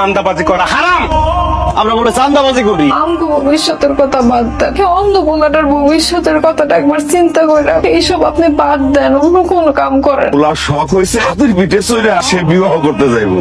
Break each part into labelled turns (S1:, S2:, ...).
S1: চান্দাবাজি করা হারাম।
S2: আমরা বলে চান্দাবাজি করি।
S3: আমগো ভবিষ্যতের কথা বাদ দেন, অন্ধ পোলাটার ভবিষ্যতের কথাটা একবার চিন্তা করে এইসব আপনি বাদ দেন, অন্য কোন কাম করেন।
S1: ওলা শখ হয়েছে হাতের পিঠে চড়ে সে বিবাহ করতে যাইব।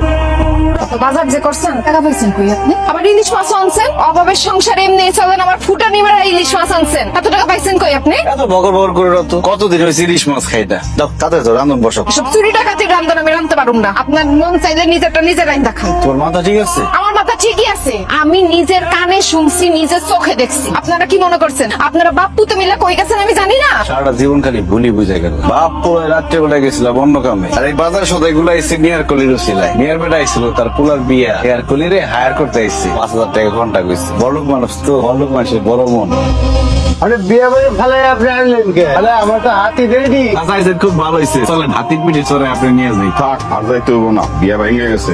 S3: বাজার যে করছেন টাকা পাইছেন কই আপনি? আবার ইলিশ মাছ আনছেন, অভাবের সংসার এমনি চলেন, আবার ফুটা নিবার ইলিশ মাছ আনছেন, এত টাকা পাইছেন কই আপনি?
S2: এত বকর বকর করে তো কতদিন হয়েছে ইলিশ মাছ খাইটা। তাতে তো রান্ধন বসো।
S3: সব চুরি ডাকাতি রান্ধন আমি রান্ধতে পারুম না, আপনার মন চাইলে নিজেরটা নিজে রান্ধা খান।
S2: তোর মাথা ঠিক আছে?
S3: আমার মাথা ঠিকই আছে, আমি নিজের কানে শুনছি, নিজের চোখে দেখছি। আপনারা কি মনে করছেন আপনারা বাপ পুতে মিলে কই গেছেন আমি জানি না?
S2: সারাটা জীবন খালি ভুলি বুঝে গেল। বাপ পোলায় রাত্রে বেলায় গেছিলাম অন্য কামে, আর এই বাজার সদাই গুলা এসে নিয়ার কলির উসিলায়। নিয়ার বেটা আইছিল তার পোলার বিয়া, নিয়ার কলিরে হায়ার করতে আইসি। 5,000 টাকা ঘন্টা কইছে। বড়লোক মানুষ তো, বড়লোক মানুষের বড় মন।
S4: আরে বিয়ে বাড়ি ভালো আপনি আনলেন কে? আরে আমার তো হাতি রেডি।
S2: আচ্ছা আইসেন, খুব ভালো হয়েছে। চলেন হাতির পিঠে চড়ে আপনি নিয়ে যাই।
S1: থাক আর যাইতে হইব না, বিয়া ভেঙে গেছে,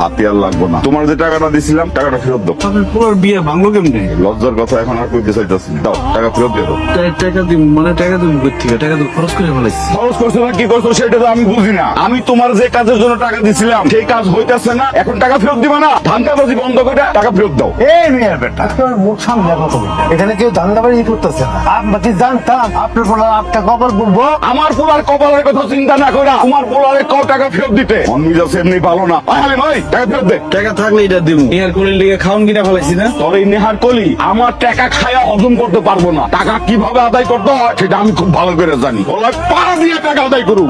S1: হাতি আর লাগবো না। তোমার যে টাকাটা দিছিলাম টাকাটা ফেরত দাও।
S2: আপনার পোলার বিয়া ভাঙলো কেমনে?
S1: লজ্জার কথা এখন আর কইতে চাইতেছি, দাও টাকা ফেরত দিয়ে দাও।
S2: টাকা দিব মানে টাকা দিব কোথেকে? টাকা তো খরচ করে ফেলাইছি।
S1: খরচ করছো না কি করছো সেটা তো আমি বুঝি না। আমি তোমার যে কাজের জন্য টাকা দিছিলাম সেই কাজ হইতেছে না, এখন টাকা ফেরত দিবা না? ধান্দাবাজি বন্ধ করে টাকা ফেরত দাও।
S4: এই মেয়ের বেটা, আপনার মুখ সামনে কথা বলতে। এখানে কেউ ধান্দাবাজি করতেছে না। আপনাকে জানতাম আপনার বলা আপনার কপাল পড়বো।
S1: আমার পোলার কপালের কথা চিন্তা না করে তোমার পোলারে কত টাকা ফেরত দিতে মন মিজাজ এমনি ভালো না। আরে ভাই টাকা ফেরত দে।
S2: টাকা থাকলে এটা দিব। নিয়ার কলির লিগে খাওন কিনা ফেলাইছি না?
S1: তোর এই নেহার কলি আমার টাকা খায়া হজম করতে পারবো না। টাকা কিভাবে আদায় করতে হয় সেটা আমি খুব ভালো করে জানি। ওরা পাড়া দিয়ে টাকা আদায় করুন।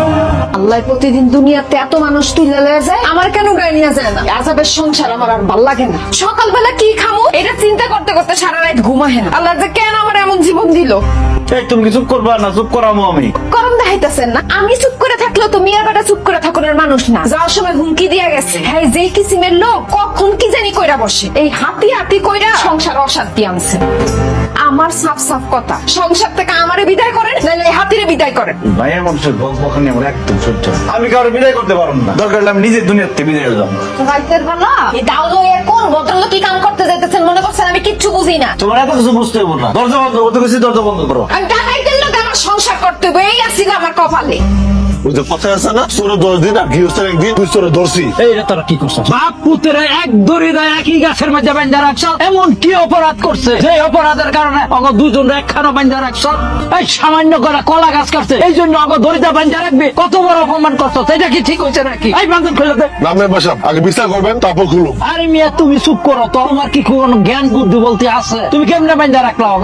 S3: আল্লাহ প্রতিদিন দুনিয়াতে এত মানুষ তুলে লয়ে যায়, আমার কেন গায়ে নিয়ে যায় না? আজাবের সংসার আমার আর ভাল লাগে না। সকালবেলা কি খামো এটা চিন্তা করতে করতে সারা রাত ঘুমাহে না। আল্লাহ যে কেন আমার এমন জীবন দিল।
S2: এই তুমি কি চুপ করবা না? চুপ করামো আমি।
S3: করম দেখাইতেছেন না? আমি চুপ করে থাকলেও তো মিয়া বেটা চুপ করে থাকুনের মানুষ না। যাওয়ার সময় হুমকি দিয়া গেছে, হ্যাঁ যে কিসিমের লোক কখন কি জানি কইরা বসে। এই হাতি হাতি কইরা সংসার অশান্তি আনছে। আমার সাফ সাফ কথা, সংসার থেকে আমারে বিদায় করেন, নাহলে এই হাতিরে বিদায় করেন।
S2: ভাইয়ের মানুষের বকবকানি আমার একদম সহ্য হয় না। আমি কারো বিদায় করতে পারবো না। দরকার হলে আমি নিজের দুনিয়ার থেকে বিদায় হয়ে যাবো।
S3: রাইতের বেলা এই দাউদ কোন ভদ্রলোক কি কাম করতে যাইতেছেন মনে করছেন আমি কিচ্ছু বুঝি না?
S2: তোমার এত কিছু বুঝতে হবো না। দরজা বন্ধ করতে গেছি, দরজা বন্ধ করো।
S3: আমি টাকাইতেন লোক আমার সংসার করতে হবে, এই আসছিল আমার কপালে।
S4: ওই যে কথা আছে না, চোরে 10 দিন আর গৃহস্থের একদিন, তুই চোরে ধরছি।
S5: এইটা তোরা কি করছিস? বাপ পুতেরা এক দড়িটা একই গাছের মধ্যে বান্ধা রাখছ, এমন কি অপরাধ করছে যে অপরাধের কারণে অগ দুজন একখানা বান্ধা রাখছ? এই সামান্য করে কলা গাছ কাটছে, এই জন্য অগ দড়িটা বান্ধা রাখবে? কত বড় অপমান করছো, এটা কি ঠিক হয়েছে নাকি? এই বান্ধব খুলে দে।
S4: নামের বাসা আগে বিচার করবেন তারপর খুলুন।
S5: আরে মিয়া তুমি চুপ করো, তোমার কি কোনো জ্ঞান বুদ্ধি বলতে আছে? তুমি কেমনে বান্ধা রাখলা অগ?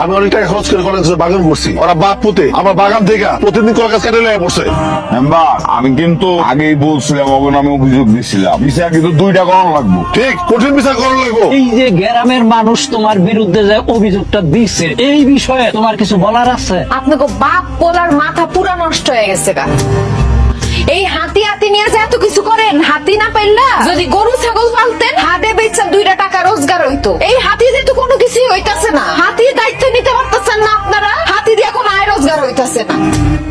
S4: আমি অনেক টাকা খরচ করে কলেজ বাগান করছি। ওরা বাপ পুতে আমার বাগান থেকে প্রতিদিন কলা গাছ কেটে লেগে পড়ছে।
S1: মেম্বার আমি কিন্তু আগেই বলছিলাম ওকে নামে অভিযোগ দিছিলাম, বিচার কিন্তু 2টা করানো লাগবো।
S4: ঠিক, কঠিন বিচার করা লাগবো।
S5: এই যে গ্রামের মানুষ তোমার বিরুদ্ধে যে অভিযোগটা দিচ্ছে, এই বিষয়ে তোমার কিছু বলার আছে?
S3: আপনাকে বাপ পোলার মাথা পুরা নষ্ট হয়ে গেছে গা। এই হাতি হাতি নিয়ে যে এত কিছু করেন, হাতি না পাইলা যদি গরু ছাগল পালতেন, হাটে বেচা 2টা টাকা রোজগার হইতো। এই হাতি দিয়ে তো কোনো কিছুই হইতাছে না। হাতির দায়িত্ব নিতে পারতেছেন না আপনারা, হাতি দিয়ে কোনো আয় রোজগার হইতাছে না।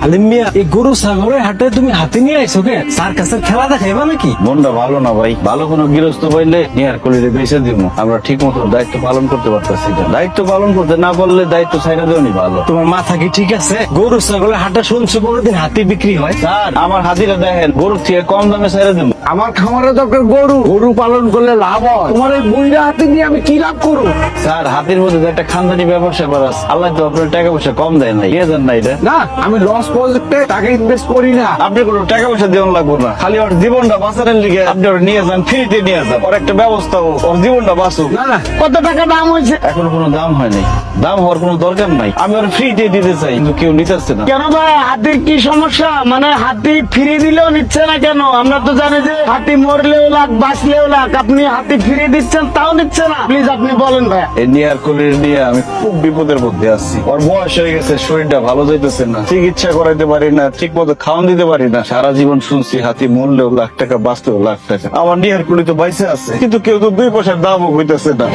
S5: আলিম মিয়া, এই গরু ছাগলের হাটে তুমি হাতে নিয়ে আইছো কে? স্যার কাছে খেলা দেখাইবা নাকি?
S2: মনটা ভালো না ভাই। ভালো কোনো গৃহস্থ পাইলে নিয়ার কলিরে বেঁচে দিব। আমরা ঠিক মতো দায়িত্ব পালন করতে পারতেছি না। দায়িত্ব পালন করতে না পারলে দায়িত্ব ছাইড়া দেওয়ানি ভালো।
S5: তোমার মাথা কি ঠিক আছে? গরু ছাগলের হাটে শুনছো কোনোদিন হাতি বিক্রি হয়?
S2: স্যার আমার হাতিটা দেখেন, গরুর থেকে কম দামে ছাইড়া দেবো।
S5: আমার খামারে দরকার গরু, গরু পালন করলে লাভ হয়। তোমার এই বুইড়া হাতি নিয়ে আমি কি লাভ করবো?
S2: স্যার হাতির মধ্যে যে একটা খানদানি ব্যবসা করা আছে। আল্লাহ তো আপনার টাকা পয়সা কম দেয় নাই, কে দেন না এটা?
S5: না, আমি লস প্রজেক্টে টাকা ইনভেস্ট করি না।
S2: আপনি কোনো টাকা পয়সা দেওয়ান লাগবো না, খালি ওর জীবনটা বাঁচানোর লিগে আপনি ওর নিয়ে যান, ফ্রিতে নিয়ে যান। ওর একটা ব্যবস্থা হোক, ওর জীবনটা বাঁচুক।
S5: না না, কত টাকা দাম হয়েছে?
S2: এখনো কোনো দাম হয় নাই, দাম হওয়ার কোনো দরকার নাই। আমি ওর ফ্রিতে দিতে চাই, কিন্তু কেউ নিতেছে না।
S5: কেন ভাই, হাতির কি সমস্যা? মানে হাতি ফিরিয়ে দিলেও নিচ্ছে না কেন? আমরা তো জানি যে হাতি মরলেও লাখ, বাঁচলেও লাখ। আপনি হাতি ফিরিয়ে দিচ্ছেন তাও নিচ্ছে না। প্লিজ আপনি বলেন ভাই।
S2: এই নিয়ার কলির নিয়ে আমি খুব বিপদের মধ্যে আছি। ওর বয়স হয়ে গেছে, শরীরটা ভালো যাইতেছে না, চিকিৎসা করাইতে পারি না, ঠিক মতো খাওয়ান দিতে পারি না। সারা জীবন শুনছি হাতি মরলেও লাখ টাকা, বাঁচলেও লাখ টাকা। আমার নিয়ার কলি তো বাইসে আছে, কিন্তু কেউ তো 2 পয়সার দামও হইতেছে না।